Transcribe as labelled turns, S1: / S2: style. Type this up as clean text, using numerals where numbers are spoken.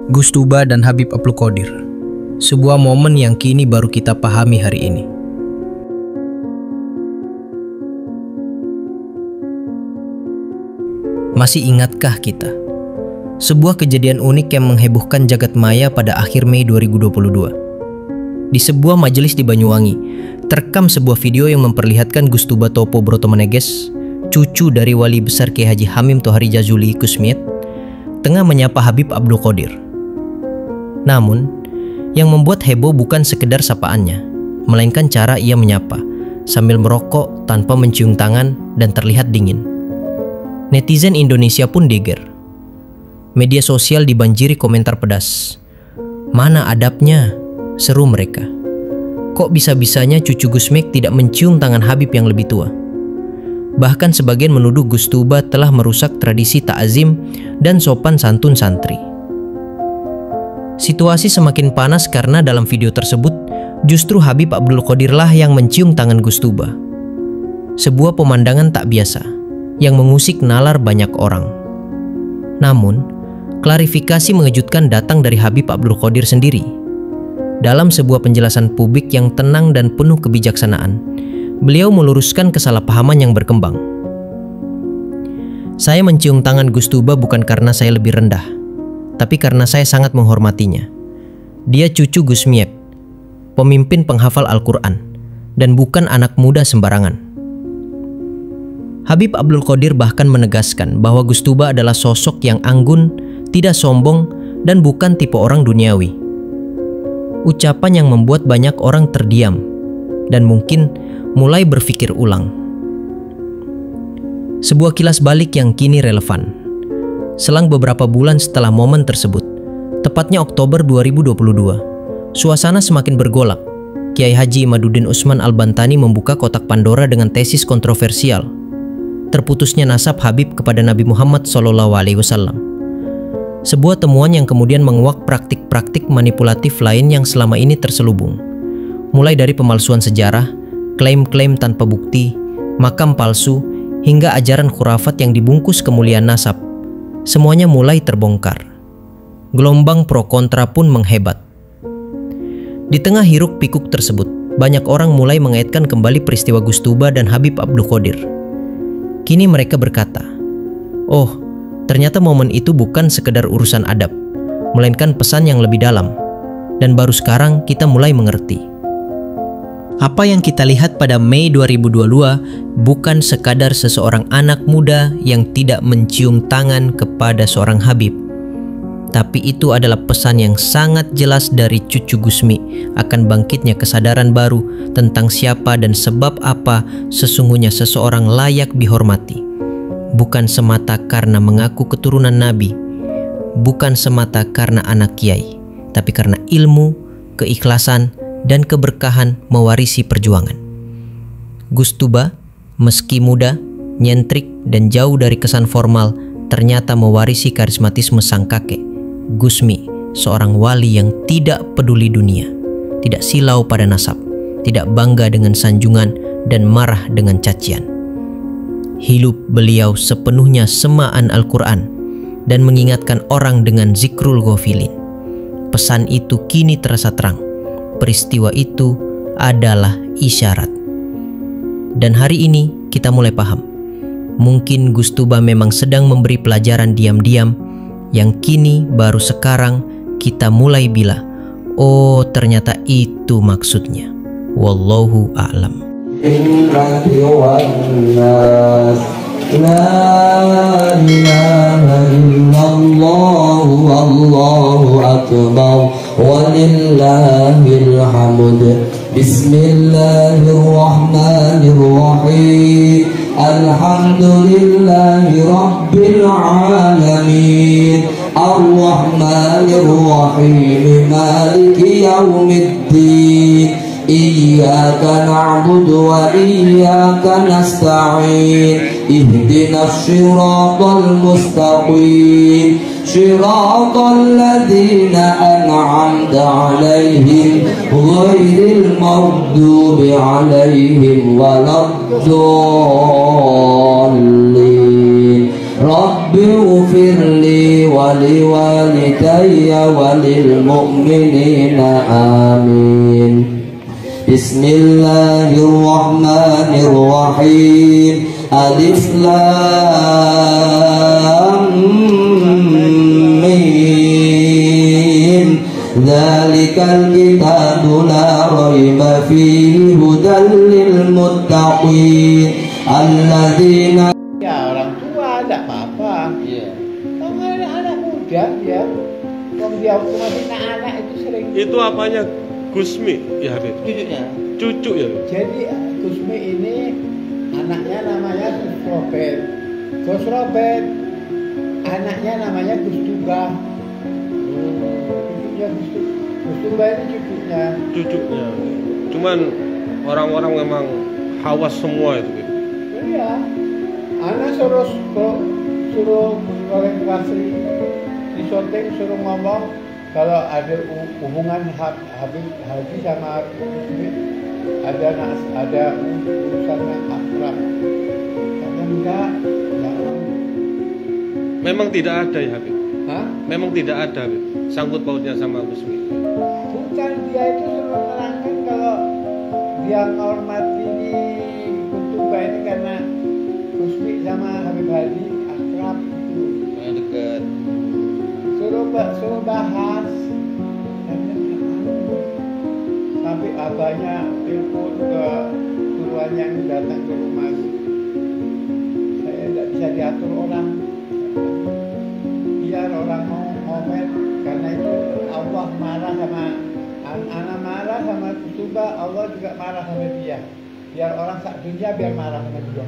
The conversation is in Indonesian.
S1: Gus Tuba dan Habib Abdul Qodir. Sebuah momen yang kini baru kita pahami hari ini. Masih ingatkah kita? Sebuah kejadian unik yang menghebohkan jagat maya pada akhir Mei 2022. Di sebuah majelis di Banyuwangi, terekam sebuah video yang memperlihatkan Gus Tuba Topo Broto Meneges, cucu dari Wali Besar Kiai Haji Hamim Tohari Jazuli Kusmiet, tengah menyapa Habib Abdul Qodir. Namun, yang membuat heboh bukan sekedar sapaannya, melainkan cara ia menyapa, sambil merokok tanpa mencium tangan dan terlihat dingin. Netizen Indonesia pun geger. Media sosial dibanjiri komentar pedas. "Mana adabnya?" seru mereka. "Kok bisa-bisanya cucu Gusmek tidak mencium tangan Habib yang lebih tua?" Bahkan sebagian menuduh Gus Tuba telah merusak tradisi ta'azim dan sopan santun santri. Situasi semakin panas karena dalam video tersebut justru Habib Abdul Qodir lah yang mencium tangan Gus Tuba. Sebuah pemandangan tak biasa yang mengusik nalar banyak orang. Namun, klarifikasi mengejutkan datang dari Habib Abdul Qodir sendiri. Dalam sebuah penjelasan publik yang tenang dan penuh kebijaksanaan, beliau meluruskan kesalahpahaman yang berkembang. "Saya mencium tangan Gus Tuba bukan karena saya lebih rendah, tapi karena saya sangat menghormatinya. Dia cucu Gus Miep, pemimpin penghafal Al-Quran, dan bukan anak muda sembarangan." Habib Abdul Qodir bahkan menegaskan bahwa Gus Tuba adalah sosok yang anggun, tidak sombong, dan bukan tipe orang duniawi. Ucapan yang membuat banyak orang terdiam dan mungkin mulai berpikir ulang. Sebuah kilas balik yang kini relevan. Selang beberapa bulan setelah momen tersebut, tepatnya Oktober 2022, suasana semakin bergolak. Kiai Haji Imaduddin Usman Al-Bantani membuka kotak Pandora dengan tesis kontroversial. Terputusnya nasab Habib kepada Nabi Muhammad SAW. Sebuah temuan yang kemudian menguak praktik-praktik manipulatif lain yang selama ini terselubung. Mulai dari pemalsuan sejarah, klaim-klaim tanpa bukti, makam palsu, hingga ajaran khurafat yang dibungkus kemuliaan nasab. Semuanya mulai terbongkar. Gelombang pro kontra pun menghebat. Di tengah hiruk pikuk tersebut, banyak orang mulai mengaitkan kembali peristiwa Gus Tuba dan Habib Abdul Qodir. Kini mereka berkata, "Oh, ternyata momen itu bukan sekedar urusan adab, melainkan pesan yang lebih dalam. Dan baru sekarang kita mulai mengerti. Apa yang kita lihat pada Mei 2022 bukan sekadar seseorang anak muda yang tidak mencium tangan kepada seorang Habib. Tapi itu adalah pesan yang sangat jelas dari cucu Gusmi akan bangkitnya kesadaran baru tentang siapa dan sebab apa sesungguhnya seseorang layak dihormati. Bukan semata karena mengaku keturunan Nabi, bukan semata karena anak kiai, tapi karena ilmu, keikhlasan, dan keberkahan mewarisi perjuangan." Gus Tuba, meski muda, nyentrik, dan jauh dari kesan formal, ternyata mewarisi karismatisme sang kakek, Gusmi, seorang wali yang tidak peduli dunia, tidak silau pada nasab, tidak bangga dengan sanjungan, dan marah dengan cacian. Hidup beliau sepenuhnya semaan Al-Quran dan mengingatkan orang dengan zikrul ghafilin. Pesan itu kini terasa terang. Peristiwa itu adalah isyarat. Dan hari ini kita mulai paham. Mungkin Gus Tuba memang sedang memberi pelajaran diam-diam yang kini baru sekarang kita mulai bila, oh ternyata itu maksudnya. Wallahu a'lam. La ilaha illallah wallahu akbar walillahil hamd. Bismillahirrahmanirrahim. Alhamdulillahi rabbil alamin. Ar-Rahmanir-Rahim. Maliki yaumiddin. Iyyaka na'budu wa iyyaka nasta'in. Ihdinas siratal mustaqim. Siratal ladzina an'amta 'alaihim ghairil maghdubi 'alaihim waladdallin. Rabbi ighfirli wa
S2: ولوالدي وللمؤمنين آمين. بسم الله الرحمن الرحيم. ألف لام ميم. ذلك الكتاب لا ريب فيه هدى للمتقين الذين.
S3: Ya orang tua tidak apa-apa.
S4: Iya.
S3: Kalau anak muda ya, kalau dia masih anak itu sering.
S5: Itu apanya Gusmi ya Habib?
S4: Cucunya.
S5: Cucu ya.
S3: Jadi Gusmi ini anaknya namanya Gus Robert. Gus Robert anaknya namanya Gus Tuba. Cucunya Gus Tuba ini cucunya.
S5: Cucunya. Cuman orang-orang memang hawas semua itu.
S3: Iya. Anak suruh orientasi di syuting, suruh ngomong kalau ada hubungan Habib Haji sama Gusmi ada urusan yang akrab. Kalau enggak, jangan.
S5: Memang tidak ada ya Habib.
S3: Hah?
S5: Memang tidak ada Habib. Sangkut pautnya sama Gusmi.
S3: Bukan, dia itu suruh menerangkan kalau dia menghormati Kutuba ini karena Gusmi sama Habib Haji akrab itu.
S4: Dekat.
S3: Suruh bahas. Tapi abahnya telepon ke turuan yang datang ke rumah. Saya tidak bisa diatur orang. Biar orang mau komen, karena itu Allah marah sama anak, marah sama Kutuba, Allah juga marah sama dia. Biar orang sak dunia biar marah sama dia.